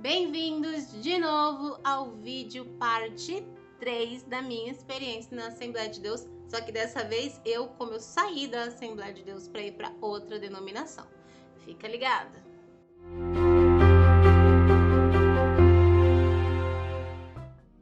Bem-vindos de novo ao vídeo parte 3 da minha experiência na Assembleia de Deus, só que dessa vez como eu saí da Assembleia de Deus para ir para outra denominação. Fica ligada!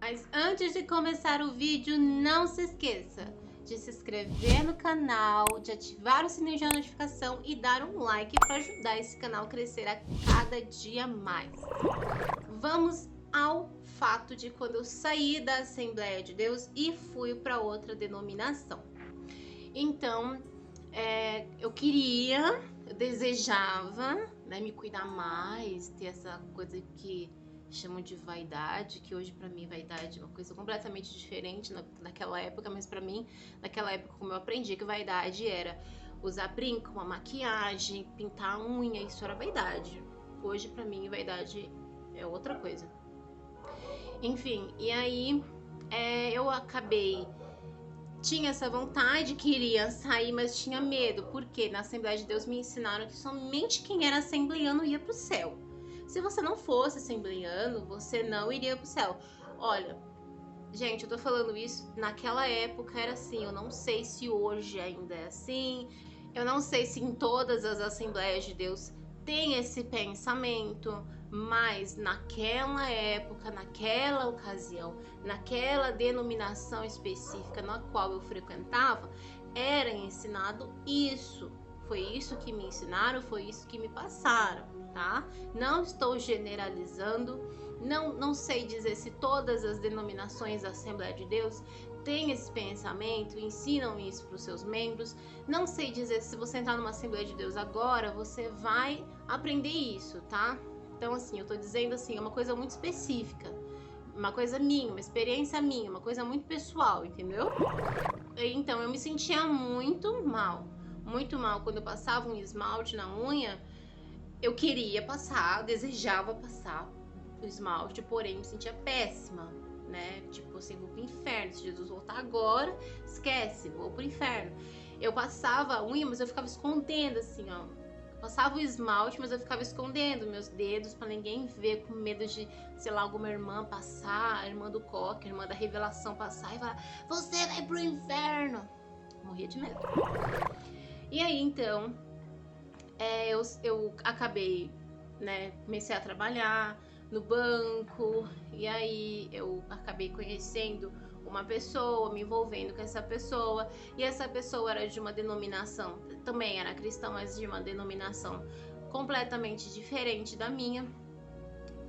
Mas antes de começar o vídeo, não se esqueça de se inscrever no canal, de ativar o sininho de notificação e dar um like para ajudar esse canal a crescer a cada dia mais. Vamos ao fato de quando eu saí da Assembleia de Deus e fui para outra denominação. Então, eu desejava, né, me cuidar mais, ter essa coisa que chamam de vaidade, que hoje pra mim vaidade é uma coisa completamente diferente naquela época, mas pra mim, naquela época, como eu aprendi que vaidade era usar brinco, uma maquiagem, pintar a unha, isso era vaidade. Hoje pra mim vaidade é outra coisa. Enfim, e aí eu tinha essa vontade, queria sair, mas tinha medo, porque na Assembleia de Deus me ensinaram que somente quem era assembleiano ia pro céu. Se você não fosse assembleiano, você não iria pro céu. Olha, gente, eu tô falando isso, naquela época era assim, eu não sei se hoje ainda é assim, eu não sei se em todas as Assembleias de Deus tem esse pensamento, mas naquela época, naquela ocasião, naquela denominação específica na qual eu frequentava, era ensinado isso. Foi isso que me ensinaram, foi isso que me passaram, tá? Não estou generalizando, não sei dizer se todas as denominações da Assembleia de Deus têm esse pensamento, ensinam isso para os seus membros. Não sei dizer se você entrar numa Assembleia de Deus agora, você vai aprender isso, tá? Então, assim, eu tô dizendo assim, é uma coisa muito específica, uma coisa minha, uma experiência minha, uma coisa muito pessoal, entendeu? Então, eu me sentia muito mal quando eu passava um esmalte na unha. Eu queria passar, eu desejava passar o esmalte, porém me sentia péssima, né? Tipo assim, vou pro inferno, se Jesus voltar agora, esquece, vou pro inferno. Eu passava a unha, mas eu ficava escondendo assim, ó. Passava o esmalte, mas eu ficava escondendo meus dedos pra ninguém ver, com medo de, sei lá, alguma irmã passar, a irmã do coque, a irmã da revelação passar e falar: você vai pro inferno. Morria de medo. E aí, então, eu acabei, né, comecei a trabalhar no banco, e aí eu acabei conhecendo uma pessoa, me envolvendo com essa pessoa, e essa pessoa era de uma denominação, também era cristã, mas de uma denominação completamente diferente da minha.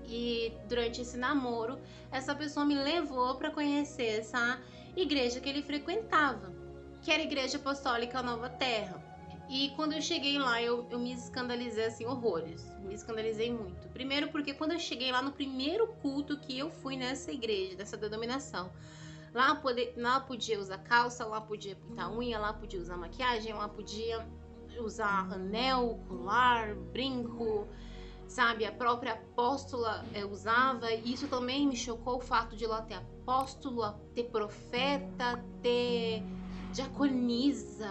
E durante esse namoro, essa pessoa me levou para conhecer essa igreja que ele frequentava, que era a Igreja Apostólica Nova Terra. E quando eu cheguei lá, eu me escandalizei assim, horrores. Me escandalizei muito. Primeiro porque quando eu cheguei lá no primeiro culto que eu fui nessa igreja, dessa denominação, lá podia usar calça, lá podia pintar unha, lá podia usar maquiagem, lá podia usar anel, colar, brinco, sabe? A própria apóstola usava. E isso também me chocou, o fato de lá ter apóstolo, ter profeta, ter diaconisa.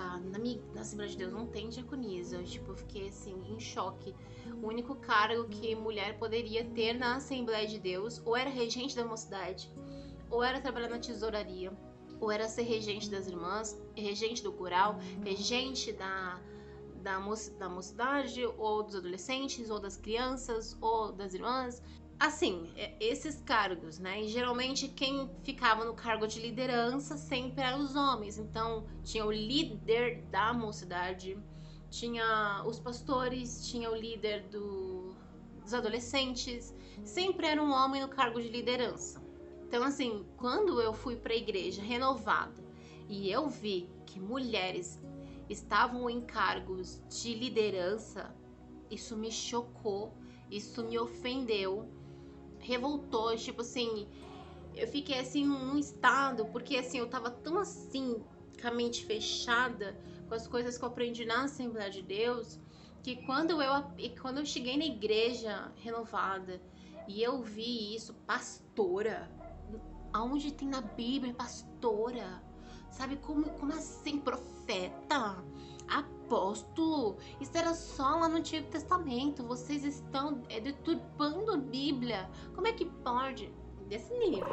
Na Assembleia de Deus não tem diaconisa. Eu fiquei assim em choque. O único cargo que mulher poderia ter na Assembleia de Deus ou era regente da mocidade, ou era trabalhar na tesouraria, ou era ser regente das irmãs, regente do coral, regente da mocidade, ou dos adolescentes, ou das crianças, ou das irmãs. Assim, esses cargos, né? E geralmente quem ficava no cargo de liderança sempre eram os homens. Então, tinha o líder da mocidade, tinha os pastores, tinha o líder dos adolescentes. Sempre era um homem no cargo de liderança. Então, assim, quando eu fui para a igreja renovada e eu vi que mulheres estavam em cargos de liderança, isso me chocou, isso me ofendeu, revoltou, tipo assim, eu fiquei assim num estado, porque assim, eu tava tão assim, com a mente fechada, com as coisas que eu aprendi na Assembleia de Deus, que quando eu cheguei na igreja renovada e eu vi isso, pastora, aonde tem na Bíblia pastora? Sabe, como assim, profeta? Apóstolo, isso era só lá no Antigo Testamento. Vocês estão deturpando a Bíblia. Como é que pode? Desse nível.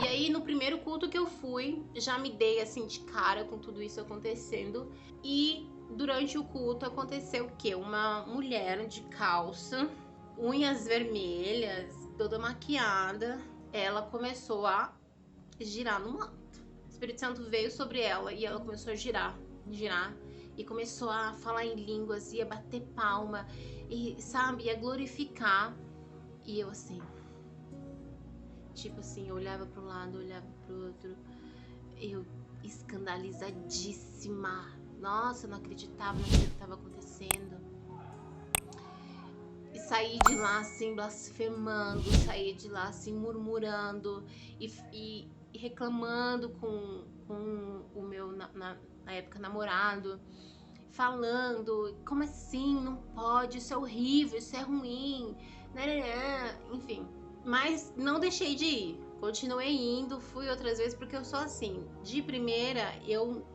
E aí, no primeiro culto que eu fui, já me dei assim de cara com tudo isso acontecendo. E durante o culto aconteceu o quê? Uma mulher de calça, unhas vermelhas, toda maquiada. Ela começou a girar no manto. O Espírito Santo veio sobre ela e ela começou a girar. E começou a falar em línguas, ia bater palma, e sabe, ia glorificar. E eu assim, tipo assim, eu olhava para um lado, olhava para o outro, eu escandalizadíssima. Nossa, eu não acreditava naquilo que estava acontecendo. E saí de lá assim, blasfemando, saí de lá assim, murmurando e reclamando com o meu, na época, namorado. Falando, como assim? Não pode, isso é horrível, isso é ruim, enfim. Mas não deixei de ir, continuei indo, fui outras vezes, porque eu sou assim. De primeira, eu,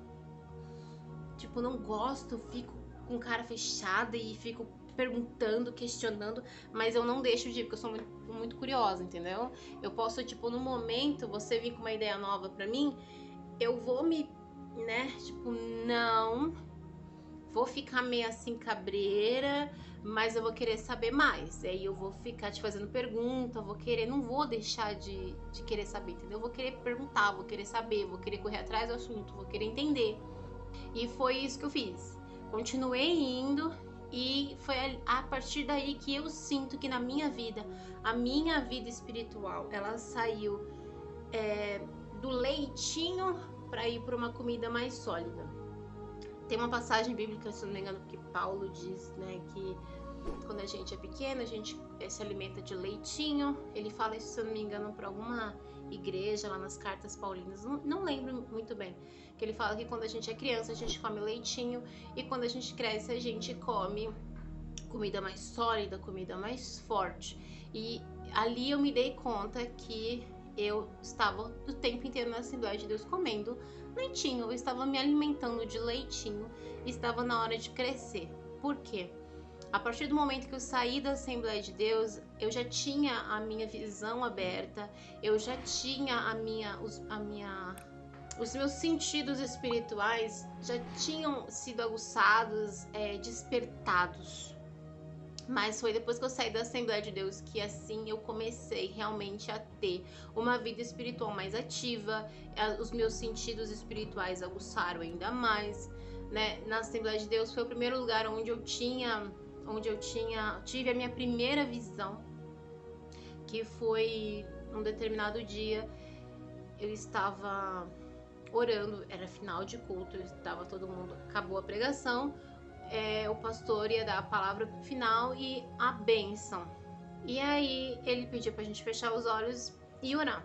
tipo, não gosto, fico com cara fechada e fico perguntando, questionando, mas eu não deixo de ir, porque eu sou muito curiosa, entendeu? Eu posso, tipo, no momento, você vir com uma ideia nova pra mim, eu vou me, né, tipo, não... Vou ficar meio assim cabreira, mas eu vou querer saber mais. Aí eu vou ficar te fazendo pergunta, não vou deixar de querer saber, entendeu? Eu vou querer perguntar, vou querer saber, vou querer correr atrás do assunto, vou querer entender. E foi isso que eu fiz. Continuei indo e foi a partir daí que eu sinto que na minha vida, a minha vida espiritual, ela saiu do leitinho para ir para uma comida mais sólida. Tem uma passagem bíblica, se não me engano, que Paulo diz, né, que quando a gente é pequeno, a gente se alimenta de leitinho. Ele fala isso, se eu não me engano, para alguma igreja lá nas cartas paulinas, não lembro muito bem. Que ele fala que quando a gente é criança, a gente come leitinho, e quando a gente cresce, a gente come comida mais sólida, comida mais forte. E ali eu me dei conta que eu estava o tempo inteiro na Assembleia de Deus comendo leitinho, eu estava me alimentando de leitinho, estava na hora de crescer. Por quê? A partir do momento que eu saí da Assembleia de Deus, eu já tinha a minha visão aberta, eu já tinha os meus sentidos espirituais já tinham sido aguçados, despertados. Mas foi depois que eu saí da Assembleia de Deus que assim eu comecei realmente a ter uma vida espiritual mais ativa, os meus sentidos espirituais aguçaram ainda mais, né? Na Assembleia de Deus foi o primeiro lugar onde eu tive a minha primeira visão, que foi um determinado dia, eu estava orando, era final de culto, estava todo mundo, acabou a pregação, o pastor ia dar a palavra final e a bênção. E aí ele pediu pra gente fechar os olhos e orar.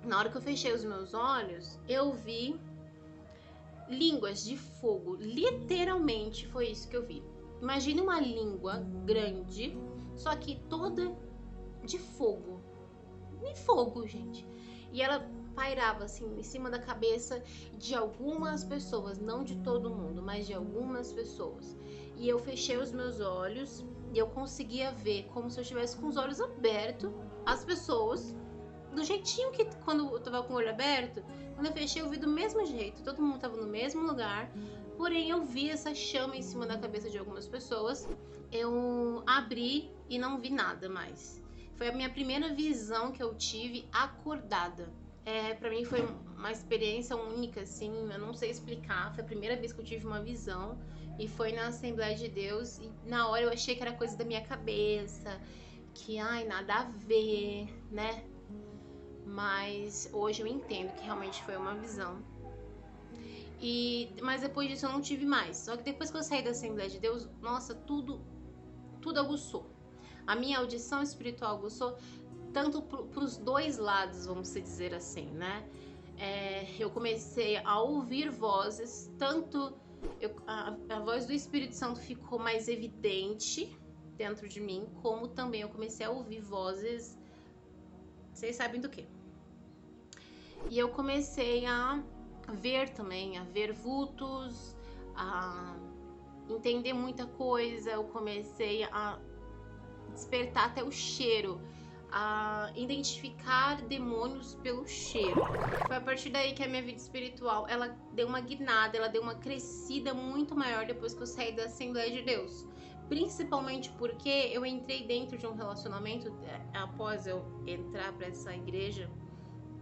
Na hora que eu fechei os meus olhos, eu vi línguas de fogo. Literalmente foi isso que eu vi. Imagine uma língua grande, só que toda de fogo. De fogo, gente. E ela pairava assim em cima da cabeça de algumas pessoas, não de todo mundo, mas de algumas pessoas. E eu fechei os meus olhos e eu conseguia ver, como se eu estivesse com os olhos abertos, as pessoas do jeitinho que quando eu tava com o olho aberto. Quando eu fechei, eu vi do mesmo jeito, todo mundo tava no mesmo lugar, porém eu vi essa chama em cima da cabeça de algumas pessoas. Eu abri e não vi nada mais. Foi a minha primeira visão que eu tive acordada. Pra mim foi uma experiência única, assim, eu não sei explicar. Foi a primeira vez que eu tive uma visão e foi na Assembleia de Deus. E na hora eu achei que era coisa da minha cabeça, que nada a ver, né? Mas hoje eu entendo que realmente foi uma visão. Mas depois disso eu não tive mais. Só que depois que eu saí da Assembleia de Deus, nossa, tudo aguçou. A minha audição espiritual aguçou tanto para os dois lados, vamos dizer assim, né? Eu comecei a ouvir vozes, tanto a voz do Espírito Santo ficou mais evidente dentro de mim, como também eu comecei a ouvir vozes, vocês sabem do que? E eu comecei a ver também, a ver vultos, entender muita coisa, eu comecei a despertar até o cheiro, a identificar demônios pelo cheiro. Foi a partir daí que a minha vida espiritual, ela deu uma guinada, ela deu uma crescida muito maior depois que eu saí da Assembleia de Deus. Principalmente porque eu entrei dentro de um relacionamento, após eu entrar para essa igreja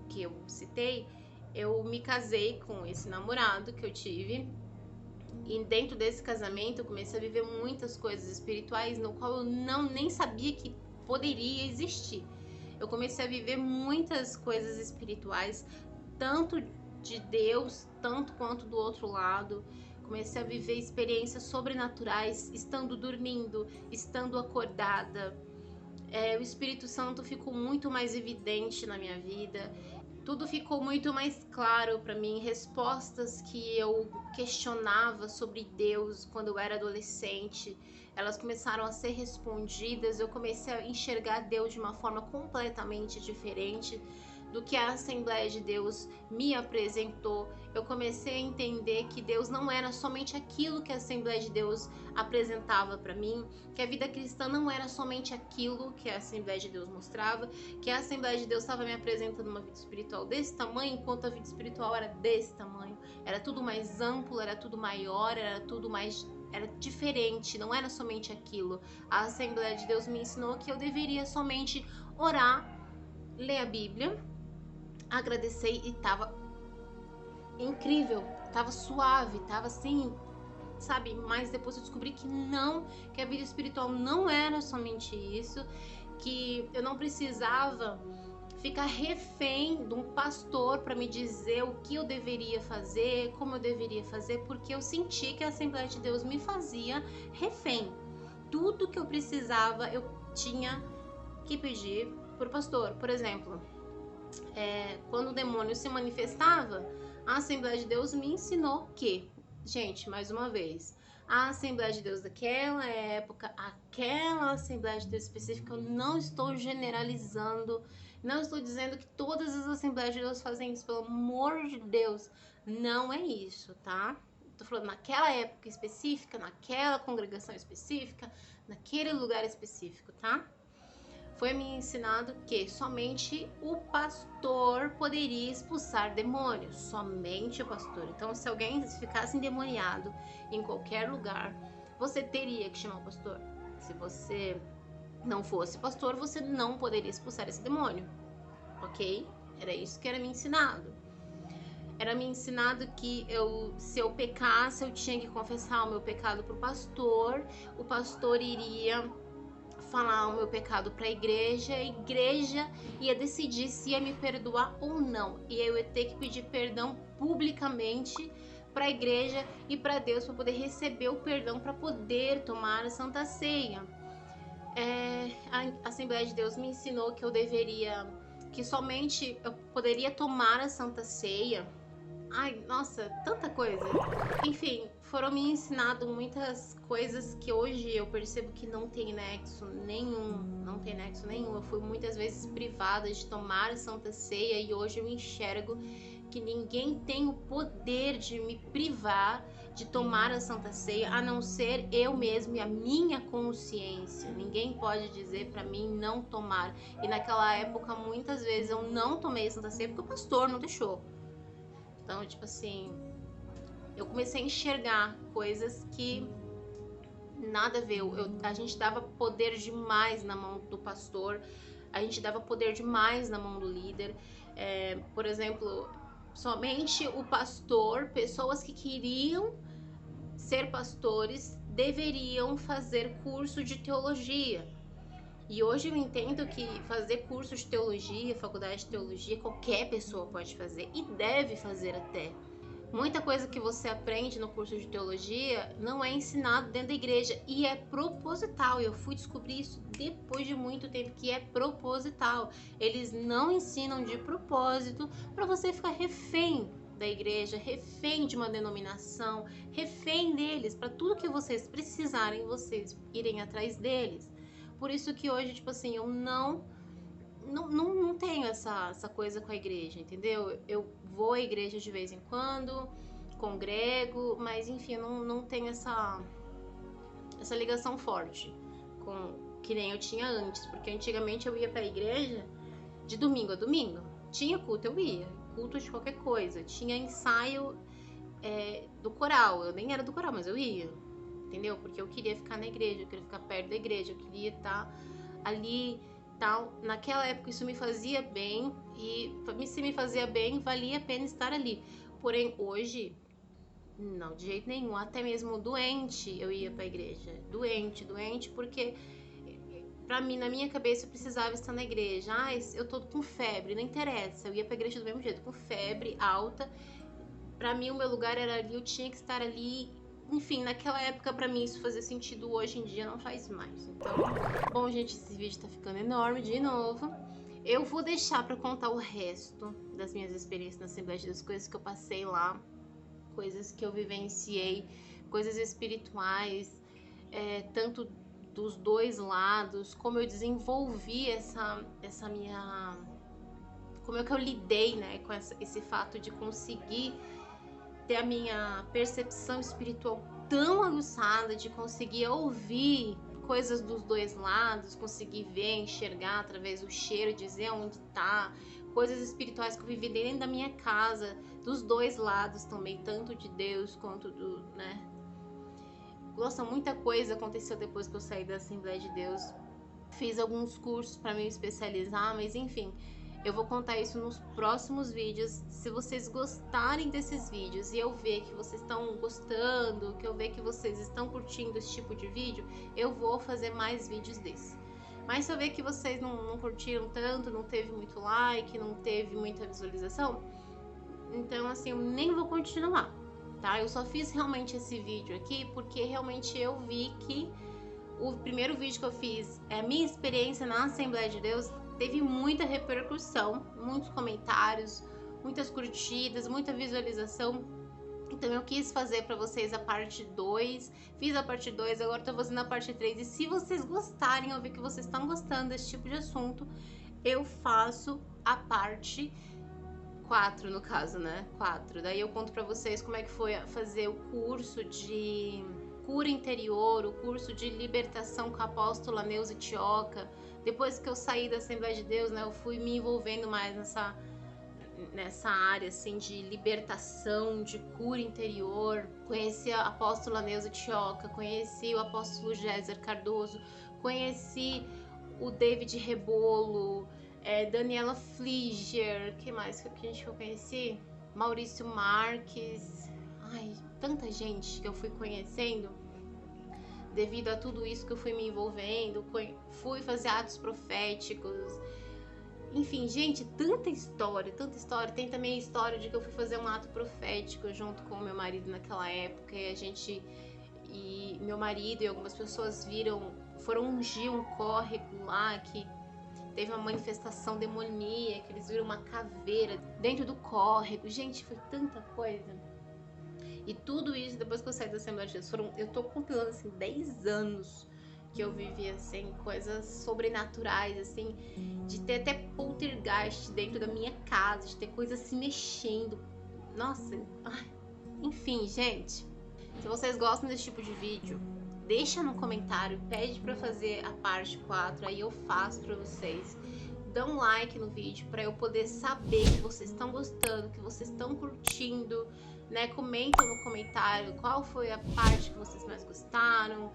que eu citei, eu me casei com esse namorado que eu tive. E dentro desse casamento eu comecei a viver muitas coisas espirituais no qual eu nem sabia que poderia existir. Eu comecei a viver muitas coisas espirituais, tanto de Deus, tanto quanto do outro lado. Comecei a viver experiências sobrenaturais, estando dormindo, estando acordada. O Espírito Santo ficou muito mais evidente na minha vida. Tudo ficou muito mais claro para mim, respostas que eu questionava sobre Deus quando eu era adolescente, elas começaram a ser respondidas, eu comecei a enxergar Deus de uma forma completamente diferente do que a Assembleia de Deus me apresentou. Eu comecei a entender que Deus não era somente aquilo que a Assembleia de Deus apresentava para mim, que a vida cristã não era somente aquilo que a Assembleia de Deus mostrava, que a Assembleia de Deus estava me apresentando uma vida espiritual desse tamanho, enquanto a vida espiritual era desse tamanho. Era tudo mais amplo, era tudo maior, era diferente, não era somente aquilo. A Assembleia de Deus me ensinou que eu deveria somente orar, ler a Bíblia, agradecer, e tava incrível, tava suave, tava assim, sabe? Mas depois eu descobri que não, que a vida espiritual não era somente isso, que eu não precisava ficar refém de um pastor para me dizer o que eu deveria fazer, como eu deveria fazer, porque eu senti que a Assembleia de Deus me fazia refém. Tudo que eu precisava eu tinha que pedir pro pastor. Por exemplo, quando o demônio se manifestava, a Assembleia de Deus me ensinou que, gente, mais uma vez, a Assembleia de Deus daquela época, aquela Assembleia de Deus específica, eu não estou generalizando, não estou dizendo que todas as Assembleias de Deus fazem isso, pelo amor de Deus, não é isso, tá? Tô falando naquela época específica, naquela congregação específica, naquele lugar específico, tá? Foi me ensinado que somente o pastor poderia expulsar demônios, somente o pastor. Então, se alguém ficasse endemoniado em qualquer lugar, você teria que chamar o pastor. Se você não fosse pastor, você não poderia expulsar esse demônio, ok? Era isso que era me ensinado. Era me ensinado que se eu pecasse, eu tinha que confessar o meu pecado para o pastor iria falar o meu pecado para a igreja ia decidir se ia me perdoar ou não. E eu ia ter que pedir perdão publicamente para a igreja e para Deus, para poder receber o perdão, para poder tomar a Santa Ceia. A Assembleia de Deus me ensinou que somente eu poderia tomar a Santa Ceia. Ai, nossa, tanta coisa. Enfim, foram me ensinado muitas coisas que hoje eu percebo que não tem nexo nenhum. Não tem nexo nenhum. Eu fui muitas vezes privada de tomar a Santa Ceia e hoje eu enxergo que ninguém tem o poder de me privar de tomar a Santa Ceia, a não ser eu mesma e a minha consciência. Ninguém pode dizer para mim não tomar. E naquela época, muitas vezes eu não tomei a Santa Ceia porque o pastor não deixou. Então, tipo assim, eu comecei a enxergar coisas que nada a ver. A gente dava poder demais na mão do pastor, a gente dava poder demais na mão do líder. Por exemplo, somente o pastor, pessoas que queriam ser pastores, deveriam fazer curso de teologia. E hoje eu entendo que fazer curso de teologia, faculdade de teologia, qualquer pessoa pode fazer e deve fazer até. Muita coisa que você aprende no curso de teologia não é ensinado dentro da igreja e é proposital. Eu fui descobrir isso depois de muito tempo, que é proposital. Eles não ensinam de propósito para você ficar refém da igreja, refém de uma denominação, refém deles, para tudo que vocês precisarem, vocês irem atrás deles. Por isso que hoje, tipo assim, eu não tenho essa coisa com a igreja, entendeu? Eu vou à igreja de vez em quando, congrego, mas enfim, eu não tenho essa essa ligação forte com que nem eu tinha antes, porque antigamente eu ia pra igreja de domingo a domingo. Tinha culto, eu ia. Culto de qualquer coisa. Tinha ensaio do coral. Eu nem era do coral, mas eu ia. Entendeu? Porque eu queria ficar na igreja, eu queria ficar perto da igreja, eu queria estar ali, tal. Naquela época isso me fazia bem, e se me fazia bem, valia a pena estar ali. Porém, hoje, não, de jeito nenhum. Até mesmo doente, eu ia pra igreja. Doente, porque pra mim, na minha cabeça, eu precisava estar na igreja. Ah, eu tô com febre, não interessa. Eu ia pra igreja do mesmo jeito, com febre alta. Pra mim, o meu lugar era ali, eu tinha que estar ali. Enfim, naquela época, pra mim, isso fazia sentido. Hoje em dia, não faz mais. Então, bom, gente, esse vídeo tá ficando enorme de novo. Eu vou deixar pra contar o resto das minhas experiências na Assembleia de Deus, coisas que eu passei lá, coisas que eu vivenciei, coisas espirituais, tanto dos dois lados, como eu desenvolvi essa minha... Como é que eu lidei, né, com esse fato de conseguir ter a minha percepção espiritual tão aguçada, de conseguir ouvir coisas dos dois lados, conseguir ver, enxergar através do cheiro, dizer onde tá, coisas espirituais que eu vivi dentro da minha casa, dos dois lados também, tanto de Deus quanto do, né? Nossa, muita coisa aconteceu depois que eu saí da Assembleia de Deus. Fiz alguns cursos para me especializar, mas enfim, eu vou contar isso nos próximos vídeos. Se vocês gostarem desses vídeos e eu ver que vocês estão gostando, que eu ver que vocês estão curtindo esse tipo de vídeo, eu vou fazer mais vídeos desses. Mas se eu ver que vocês não curtiram tanto, não teve muito like, não teve muita visualização, então assim, eu nem vou continuar, tá? Eu só fiz realmente esse vídeo aqui porque realmente eu vi que o primeiro vídeo que eu fiz, a minha experiência na Assembleia de Deus, teve muita repercussão, muitos comentários, muitas curtidas, muita visualização. Então eu quis fazer pra vocês a parte 2, fiz a parte 2, agora tô fazendo a parte 3. E se vocês gostarem, eu vi que vocês estão gostando desse tipo de assunto, eu faço a parte 4, no caso, né? 4. Daí eu conto pra vocês como é que foi fazer o curso de cura interior, o curso de libertação com a apóstola Neuza Tioca. Depois que eu saí da Assembleia de Deus, né, eu fui me envolvendo mais nessa área, assim, de libertação, de cura interior. Conheci a apóstola Neuza Tioca, conheci o apóstolo Géser Cardoso, conheci o David Rebolo, Daniela Fliger, que mais que a gente eu conheci? Maurício Marques, ai, tanta gente que eu fui conhecendo devido a tudo isso que eu fui me envolvendo, fui fazer atos proféticos, enfim, gente, tanta história, tem também a história de que eu fui fazer um ato profético junto com o meu marido naquela época, e meu marido e algumas pessoas foram ungir um córrego lá que teve uma manifestação demoníaca, eles viram uma caveira dentro do córrego, gente, foi tanta coisa. E tudo isso, depois que eu saí da Assembleia de Deus, eu tô compilando, assim, 10 anos que eu vivi, assim, coisas sobrenaturais, assim, de ter até poltergeist dentro da minha casa, de ter coisas se mexendo. Nossa, enfim, gente, se vocês gostam desse tipo de vídeo, deixa no comentário, pede pra fazer a parte 4, aí eu faço pra vocês. Dá um like no vídeo pra eu poder saber que vocês estão gostando, que vocês estão curtindo, né? Comenta no comentário qual foi a parte que vocês mais gostaram,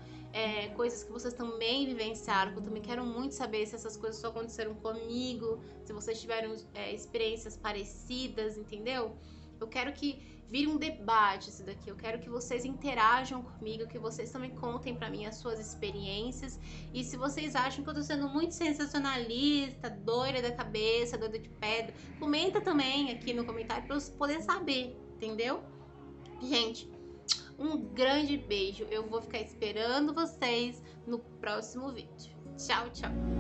coisas que vocês também vivenciaram, que eu também quero muito saber se essas coisas só aconteceram comigo, se vocês tiveram experiências parecidas, entendeu? Eu quero que vire um debate isso daqui, eu quero que vocês interajam comigo, que vocês também contem pra mim as suas experiências, e se vocês acham que eu tô sendo muito sensacionalista, doida da cabeça, doida de pedra, comenta também aqui no comentário pra eu poder saber, entendeu? Gente, um grande beijo, eu vou ficar esperando vocês no próximo vídeo. Tchau, tchau!